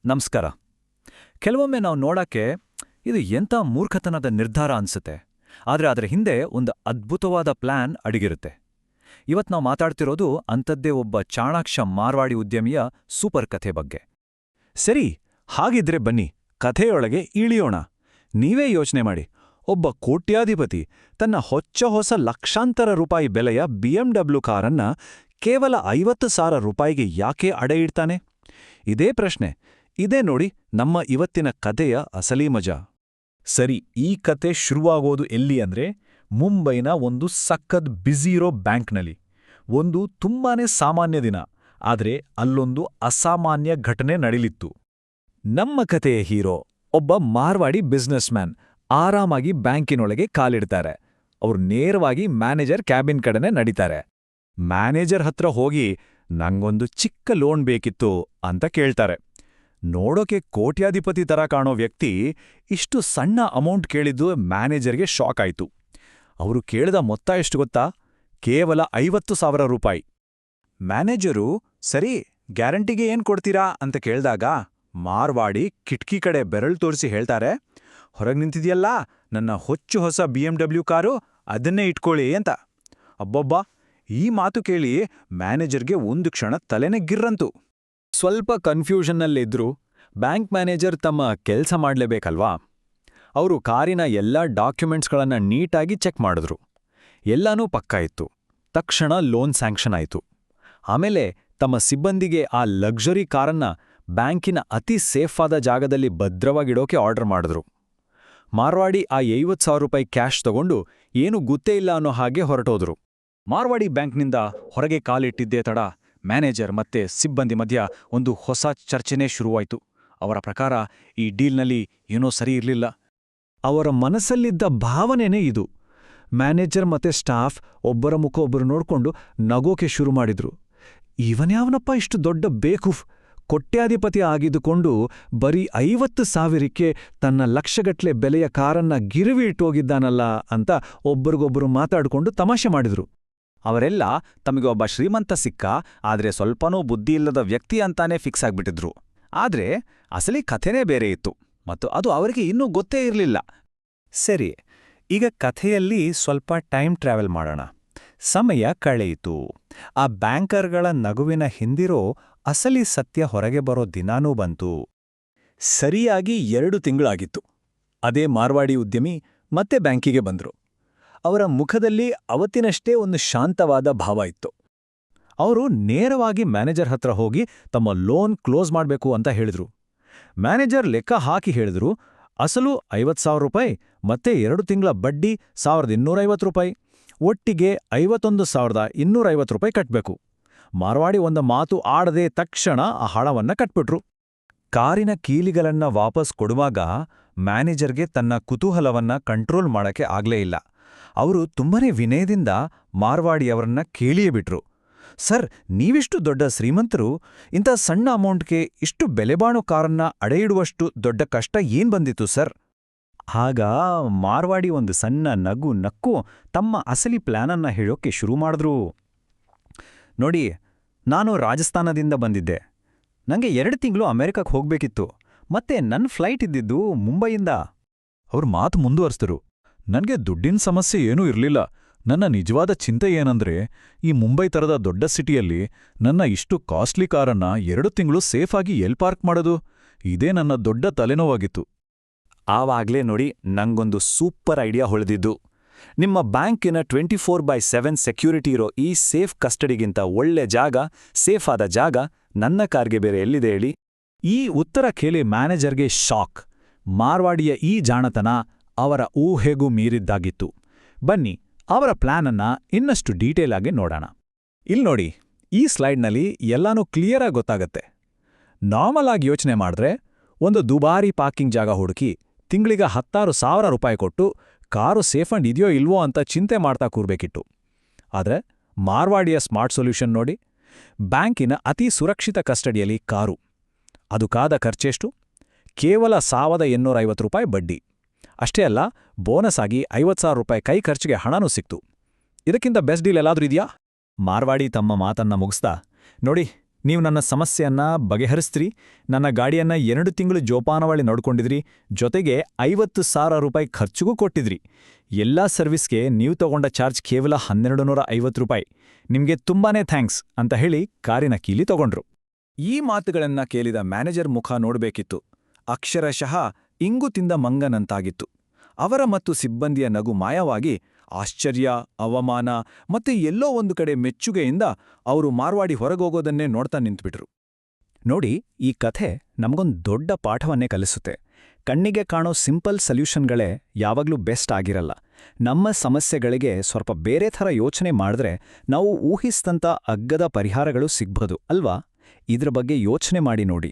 ನಮಸ್ಕಾರ. ಕೆಲವೊಮ್ಮೆ ನಾವು ನೋಡಕ್ಕೆ ಇದು ಎಂಥ ಮೂರ್ಖತನದ ನಿರ್ಧಾರ ಅನ್ಸುತ್ತೆ, ಆದರೆ ಅದರ ಹಿಂದೆ ಒಂದು ಅದ್ಭುತವಾದ ಪ್ಲಾನ್ ಅಡಗಿರುತ್ತೆ. ಇವತ್ತು ನಾವು ಮಾತಾಡ್ತಿರೋದು ಅಂಥದ್ದೇ ಒಬ್ಬ ಚಾಣಾಕ್ಷ ಮಾರ್ವಾಡಿ ಉದ್ಯಮಿಯ ಸೂಪರ್ ಕಥೆ ಬಗ್ಗೆ. ಸರಿ, ಹಾಗಿದ್ರೆ ಬನ್ನಿ ಕಥೆಯೊಳಗೆ ಇಳಿಯೋಣ. ನೀವೇ ಯೋಚನೆ ಮಾಡಿ, ಒಬ್ಬ ಕೋಟ್ಯಾಧಿಪತಿ ತನ್ನ ಹೊಸ ಲಕ್ಷಾಂತರ ರೂಪಾಯಿ ಬೆಲೆಯ BMW ಕಾರನ್ನ ಕೇವಲ 50,000 ರೂಪಾಯಿಗೆ ಯಾಕೆ ಅಡೆ ಇಡ್ತಾನೆ? ಇದೇ ಪ್ರಶ್ನೆ. ಇದೇ ನೋಡಿ ನಮ್ಮ ಇವತ್ತಿನ ಕಥೆಯ ಅಸಲಿ ಮಜಾ. ಸರಿ, ಈ ಕತೆ ಶುರುವಾಗೋದು ಎಲ್ಲಿ ಅಂದ್ರೆ ಮುಂಬೈನ ಒಂದು ಸಖತ್ ಬ್ಯುಸಿ ಇರೋ ಬ್ಯಾಂಕ್ನಲ್ಲಿ. ಒಂದು ತುಂಬಾನೇ ಸಾಮಾನ್ಯ ದಿನ, ಆದ್ರೆ ಅಲ್ಲೊಂದು ಅಸಾಮಾನ್ಯ ಘಟನೆ ನಡೀಲಿತ್ತು. ನಮ್ಮ ಕಥೆಯ ಹೀರೋ ಒಬ್ಬ ಮಾರ್ವಾಡಿ ಬಿಸ್ನೆಸ್ಮ್ಯಾನ್ ಆರಾಮಾಗಿ ಬ್ಯಾಂಕಿನೊಳಗೆ ಕಾಲಿಡ್ತಾರೆ. ಅವ್ರು ನೇರವಾಗಿ ಮ್ಯಾನೇಜರ್ ಕ್ಯಾಬಿನ್ ಕಡೆನೆ ನಡೀತಾರೆ. ಮ್ಯಾನೇಜರ್ ಹತ್ರ ಹೋಗಿ ನಂಗೊಂದು ಚಿಕ್ಕ ಲೋನ್ ಬೇಕಿತ್ತು ಅಂತ ಕೇಳ್ತಾರೆ. ನೋಡೋಕೆ ಕೋಟ್ಯಾಧಿಪತಿ ತರ ಕಾಣೋ ವ್ಯಕ್ತಿ ಇಷ್ಟು ಸಣ್ಣ ಅಮೌಂಟ್ ಕೇಳಿದ್ದು ಮ್ಯಾನೇಜರ್ಗೆ ಶಾಕ್ ಆಯ್ತು. ಅವರು ಕೇಳಿದ ಮೊತ್ತ ಎಷ್ಟು ಗೊತ್ತಾ? ಕೇವಲ 50,000 ರೂಪಾಯಿ. ಮ್ಯಾನೇಜರು, ಸರಿ, ಗ್ಯಾರಂಟಿಗೆ ಏನ್ ಕೊಡ್ತೀರಾ ಅಂತ ಕೇಳ್ದಾಗ ಮಾರ್ವಾಡಿ ಕಿಟ್ಕಿ ಕಡೆ ಬೆರಳು ತೋರಿಸಿ ಹೇಳ್ತಾರೆ, ಹೊರಗೆ ನಿಂತಿದೆಯಲ್ಲ ನನ್ನ ಹೊಸ BMW ಕಾರು, ಅದನ್ನೇ ಇಟ್ಕೊಳ್ಳಿ ಅಂತ. ಅಬ್ಬಬ್ಬಾ, ಈ ಮಾತು ಕೇಳಿ ಮ್ಯಾನೇಜರ್ಗೆ ಒಂದು ಕ್ಷಣ ತಲೆನೇ ಗಿರ್ರಂತು. ಸ್ವಲ್ಪ ಕನ್ಫ್ಯೂಷನ್ನಲ್ಲಿದ್ರು ಬ್ಯಾಂಕ್ ಮ್ಯಾನೇಜರ್ ತಮ್ಮ ಕೆಲಸ ಮಾಡಲೇಬೇಕಲ್ವಾ? ಅವರು ಕಾರಿನ ಎಲ್ಲ ಡಾಕ್ಯುಮೆಂಟ್ಸ್ಗಳನ್ನ ನೀಟಾಗಿ ಚೆಕ್ ಮಾಡಿದ್ರು. ಎಲ್ಲನೂ ಪಕ್ಕಾ ಇತ್ತು. ತಕ್ಷಣ ಲೋನ್ ಸ್ಯಾಂಕ್ಷನ್ ಆಯಿತು. ಆಮೇಲೆ ತಮ್ಮ ಸಿಬ್ಬಂದಿಗೆ ಆ ಲಕ್ಸುರಿ ಕಾರನ್ನ ಬ್ಯಾಂಕಿನ ಅತಿ ಸೇಫಾದ ಜಾಗದಲ್ಲಿ ಭದ್ರವಾಗಿಡೋಕೆ ಆರ್ಡರ್ ಮಾಡಿದ್ರು. ಮಾರ್ವಾಡಿ ಆ 50,000 ರೂಪಾಯಿ ಕ್ಯಾಶ್ ತಗೊಂಡು ಏನೂ ಗೊತ್ತೇ ಇಲ್ಲ ಅನ್ನೋ ಹಾಗೆ ಹೊರಟೋದ್ರು. ಮಾರ್ವಾಡಿ ಬ್ಯಾಂಕ್ನಿಂದ ಹೊರಗೆ ಕಾಲಿಟ್ಟಿದ್ದೇ ತಡ ಮ್ಯಾನೇಜರ್ ಮತ್ತೆ ಸಿಬ್ಬಂದಿ ಮಧ್ಯ ಒಂದು ಹೊಸ ಚರ್ಚೆನೇ ಶುರುವಾಯಿತು. ಅವರ ಪ್ರಕಾರ ಈ ಡೀಲ್ನಲ್ಲಿ ಏನೋ ಸರಿ ಇರಲಿಲ್ಲ. ಅವರ ಮನಸ್ಸಲ್ಲಿದ್ದ ಭಾವನೆನೇ ಇದು. ಮ್ಯಾನೇಜರ್ ಮತ್ತೆ ಸ್ಟಾಫ್ ಒಬ್ಬರ ಮುಖ ಒಬ್ಬರು ನೋಡ್ಕೊಂಡು ನಗೋಕೆ ಶುರು ಮಾಡಿದ್ರು. ಇವನ್ಯಾವನಪ್ಪ ಇಷ್ಟು ದೊಡ್ಡ ಬೇಕೂಫ್, ಕೋಟ್ಯಾಧಿಪತಿ ಆಗಿದ್ದುಕೊಂಡು ಬರೀ 50,000ಕ್ಕೆ ತನ್ನ ಲಕ್ಷಗಟ್ಲೆ ಬೆಲೆಯ ಕಾರನ್ನ ಗಿರವಿ ಇಟ್ಟೋಗಿದ್ದಾನಲ್ಲ ಅಂತ ಒಬ್ಬರಿಗೊಬ್ಬರು ಮಾತಾಡ್ಕೊಂಡು ತಮಾಷೆ ಮಾಡಿದ್ರು. ಅವರೆಲ್ಲ ತಮಗೆ ಒಬ್ಬ ಶ್ರೀಮಂತ ಸಿಕ್ಕ, ಆದ್ರೆ ಸ್ವಲ್ಪನೂ ಬುದ್ಧಿಯಿಲ್ಲದ ವ್ಯಕ್ತಿ ಅಂತಾನೆ ಫಿಕ್ಸ್ ಆಗ್ಬಿಟ್ಟಿದ್ರು. ಆದ್ರೆ ಅಸಲಿ ಕಥೆನೇ ಬೇರೆ ಇತ್ತು, ಮತ್ತು ಅದು ಅವರಿಗೆ ಇನ್ನೂ ಗೊತ್ತೇ ಇರಲಿಲ್ಲ. ಸರಿ, ಈಗ ಕಥೆಯಲ್ಲಿ ಸ್ವಲ್ಪ ಟೈಮ್ ಟ್ರಾವೆಲ್ ಮಾಡೋಣ. ಸಮಯ ಕಳೆಯಿತು. ಆ ಬ್ಯಾಂಕರ್ಗಳ ನಗುವಿನ ಹಿಂದಿರೋ ಅಸಲಿ ಸತ್ಯ ಹೊರಗೆ ಬರೋ ದಿನಾನೂ ಬಂತು. ಸರಿಯಾಗಿ 2 ತಿಂಗಳಾಗಿತ್ತು. ಅದೇ ಮಾರ್ವಾಡಿ ಉದ್ಯಮಿ ಮತ್ತೆ ಬ್ಯಾಂಕಿಗೆ ಬಂದ್ರು. ಅವರ ಮುಖದಲ್ಲಿ ಅವತ್ತಿನಷ್ಟೇ ಒಂದು ಶಾಂತವಾದ ಭಾವ ಇತ್ತು. ಅವರು ನೇರವಾಗಿ ಮ್ಯಾನೇಜರ್ ಹತ್ರ ಹೋಗಿ ತಮ್ಮ ಲೋನ್ ಕ್ಲೋಸ್ ಮಾಡಬೇಕು ಅಂತ ಹೇಳಿದ್ರು. ಮ್ಯಾನೇಜರ್ ಲೆಕ್ಕ ಹಾಕಿ ಹೇಳಿದ್ರು, ಅಸಲು 50,000 ರೂಪಾಯಿ ಮತ್ತೆ 2 ತಿಂಗಳ ಬಡ್ಡಿ 1,250 ರೂಪಾಯಿ, ಒಟ್ಟಿಗೆ 51,250 ರೂಪಾಯಿ ಕಟ್ಬೇಕು. ಮಾರ್ವಾಡಿ ಒಂದು ಮಾತು ಆಡದೆ ತಕ್ಷಣ ಆ ಹಣವನ್ನ ಕಟ್ಬಿಟ್ರು. ಕಾರಿನ ಕೀಲಿಗಳನ್ನ ವಾಪಸ್ ಕೊಡುವಾಗ ಮ್ಯಾನೇಜರ್ಗೆ ತನ್ನ ಕುತೂಹಲವನ್ನ ಕಂಟ್ರೋಲ್ ಮಾಡಕ್ಕೆ ಆಗ್ಲೇ ಇಲ್ಲ. ಅವರು ತುಂಬನೇ ವಿನಯದಿಂದ ಮಾರ್ವಾಡಿಯವರನ್ನ ಕೇಳಿಯೇ ಬಿಟ್ರು, ಸರ್, ನೀವಿಷ್ಟು ದೊಡ್ಡ ಶ್ರೀಮಂತರು, ಇಂಥ ಸಣ್ಣ ಅಮೌಂಟ್ಗೆ ಇಷ್ಟು ಬೆಲೆಬಾಣೋ ಕಾರನ್ನ ಅಡೆಯಿಡುವಷ್ಟು ದೊಡ್ಡ ಕಷ್ಟ ಏನ್ ಬಂದಿತ್ತು ಸರ್? ಆಗ ಮಾರ್ವಾಡಿ ಒಂದು ಸಣ್ಣ ನಗು ನಕ್ಕು ತಮ್ಮ ಅಸಲಿ ಪ್ಲಾನನ್ನ ಹೇಳೋಕೆ ಶುರು ಮಾಡಿದ್ರು. ನೋಡಿ, ನಾನು ರಾಜಸ್ಥಾನದಿಂದ ಬಂದಿದ್ದೆ. ನಂಗೆ 2 ತಿಂಗಳು ಅಮೆರಿಕಕ್ಕೆ ಹೋಗ್ಬೇಕಿತ್ತು. ಮತ್ತೆ ನನ್ನ ಫ್ಲೈಟ್ ಇದ್ದಿದ್ದು ಮುಂಬೈಯಿಂದ. ಅವ್ರ ಮಾತು ಮುಂದುವರಿಸಿದ್ರು, ನನ್ಗೆ ದುಡ್ಡಿನ ಸಮಸ್ಯೆ ಏನೂ ಇರಲಿಲ್ಲ. ನನ್ನ ನಿಜವಾದ ಚಿಂತೆ ಏನಂದ್ರೆ, ಈ ಮುಂಬೈ ತರದ ದೊಡ್ಡ ಸಿಟಿಯಲ್ಲಿ ನನ್ನ ಇಷ್ಟು ಕಾಸ್ಟ್ಲಿ ಕಾರನ್ನ 2 ತಿಂಗಳು ಸೇಫಾಗಿ ಎಲ್ ಪಾರ್ಕ್ ಮಾಡೋದು, ಇದೇ ನನ್ನ ದೊಡ್ಡ ತಲೆನೋವಾಗಿತ್ತು. ಆವಾಗ್ಲೇ ನೋಡಿ ನಂಗೊಂದು ಸೂಪರ್ ಐಡಿಯಾ ಹೊಳೆದಿದ್ದು. ನಿಮ್ಮ ಬ್ಯಾಂಕಿನ 24/7 ಸೆಕ್ಯೂರಿಟಿ ಇರೋ ಈ ಸೇಫ್ ಕಸ್ಟಡಿಗಿಂತ ಒಳ್ಳೆ ಜಾಗ, ಸೇಫಾದ ಜಾಗ ನನ್ನ ಕಾರ್ಗೆ ಬೇರೆ ಎಲ್ಲಿದೆ ಹೇಳಿ? ಈ ಉತ್ತರ ಕೇಳಿ ಮ್ಯಾನೇಜರ್ಗೆ ಶಾಕ್. ಮಾರ್ವಾಡಿಯ ಈ ಜಾಣತನ ಅವರ ಊಹೆಗೂ ಮೀರಿದ್ದಾಗಿತ್ತು. ಬನ್ನಿ ಅವರ ಪ್ಲಾನನ್ನ ಇನ್ನಷ್ಟು ಡೀಟೇಲ್ ಆಗಿ ನೋಡೋಣ. ಇಲ್ನೋಡಿ, ಈ ಸ್ಲೈಡ್ನಲ್ಲಿ ಎಲ್ಲಾನೂ ಕ್ಲಿಯರಾಗಿ ಗೊತ್ತಾಗತ್ತೆ. ನಾರ್ಮಲ್ ಆಗಿ ಯೋಚನೆ ಮಾಡಿದ್ರೆ ಒಂದು ದುಬಾರಿ ಪಾರ್ಕಿಂಗ್ ಜಾಗ ಹುಡುಕಿ ತಿಂಗಳಿಗೆ 16,000 ರೂಪಾಯಿ ಕೊಟ್ಟು ಕಾರು ಸೇಫ್ ಅಂಡ್ ಇದೆಯೋ ಇಲ್ವೋ ಅಂತ ಚಿಂತೆ ಮಾಡ್ತಾ ಕೂರ್ಬೇಕಿತ್ತು. ಆದ್ರೆ ಮಾರ್ವಾಡಿಯ ಸ್ಮಾರ್ಟ್ ಸೊಲ್ಯೂಷನ್ ನೋಡಿ, ಬ್ಯಾಂಕಿನ ಅತಿ ಸುರಕ್ಷಿತ ಕಸ್ಟಡಿಯಲ್ಲಿ ಕಾರು. ಅದು ಕಾದ ಖರ್ಚೆಷ್ಟು? ಕೇವಲ 1,850 ರೂಪಾಯಿ ಬಡ್ಡಿ. ಅಷ್ಟೇ ಅಲ್ಲ, ಬೋನಸ್ ಆಗಿ 50,000 ರೂಪಾಯಿ ಕೈ ಖರ್ಚಿಗೆ ಹಣನೂ ಸಿಕ್ತು. ಇದಕ್ಕಿಂತ ಬೆಸ್ಟ್ ಡೀಲ್ ಎಲ್ಲಾದ್ರೂ ಇದೆಯಾ? ಮಾರ್ವಾಡಿ ತಮ್ಮ ಮಾತನ್ನ ಮುಗಿಸ್ತಾ, ನೋಡಿ, ನೀವು ನನ್ನ ಸಮಸ್ಯೆಯನ್ನ ಬಗೆಹರಿಸ್ತ್ರಿ, ನನ್ನ ಗಾಡಿಯನ್ನ 2 ತಿಂಗಳು ಜೋಪಾನವಾಳಿ ನೋಡ್ಕೊಂಡಿದ್ರಿ, ಜೊತೆಗೆ 50,000 ರೂಪಾಯಿ ಖರ್ಚಿಗೂ ಕೊಟ್ಟಿದ್ರಿ. ಎಲ್ಲಾ ಸರ್ವಿಸ್ಗೆ ನೀವು ತಗೊಂಡ ಚಾರ್ಜ್ ಕೇವಲ 1250 ರೂಪಾಯಿ. ನಿಮ್ಗೆ ತುಂಬಾನೇ ಥ್ಯಾಂಕ್ಸ್ ಅಂತ ಹೇಳಿ ಕಾರಿನ ಕೀಲಿ ತಗೊಂಡ್ರು. ಈ ಮಾತುಗಳನ್ನ ಕೇಳಿದ ಮ್ಯಾನೇಜರ್ ಮುಖ ನೋಡ್ಬೇಕಿತ್ತು. ಅಕ್ಷರಶಃ ಇಂಗು ತಿಂದ ಮಂಗನಂತಾಗಿತ್ತು. ಅವರ ಮತ್ತು ಸಿಬ್ಬಂದಿಯ ನಗು ಮಾಯವಾಗಿ ಆಶ್ಚರ್ಯ, ಅವಮಾನ ಮತ್ತೆ ಎಲ್ಲೋ ಒಂದು ಕಡೆ ಮೆಚ್ಚುಗೆಯಿಂದ ಅವರು ಮಾರ್ವಾಡಿ ಹೊರಗೋಗೋದನ್ನೇ ನೋಡ್ತಾ ನಿಂತ್ಬಿಟ್ರು. ನೋಡಿ, ಈ ಕಥೆ ನಮಗೊಂದು ದೊಡ್ಡ ಪಾಠವನ್ನೇ ಕಲಿಸುತ್ತೆ. ಕಣ್ಣಿಗೆ ಕಾಣೋ ಸಿಂಪಲ್ ಸೊಲ್ಯೂಷನ್ಗಳೇ ಯಾವಾಗ್ಲೂ ಬೆಸ್ಟ್ ಆಗಿರಲ್ಲ. ನಮ್ಮ ಸಮಸ್ಯೆಗಳಿಗೆ ಸ್ವಲ್ಪ ಬೇರೆ ಥರ ಯೋಚನೆ ಮಾಡಿದ್ರೆ ನಾವು ಊಹಿಸಿದಂಥ ಅಗ್ಗದ ಪರಿಹಾರಗಳು ಸಿಗ್ಬೋದು ಅಲ್ವಾ? ಇದ್ರ ಬಗ್ಗೆ ಯೋಚನೆ ಮಾಡಿ ನೋಡಿ.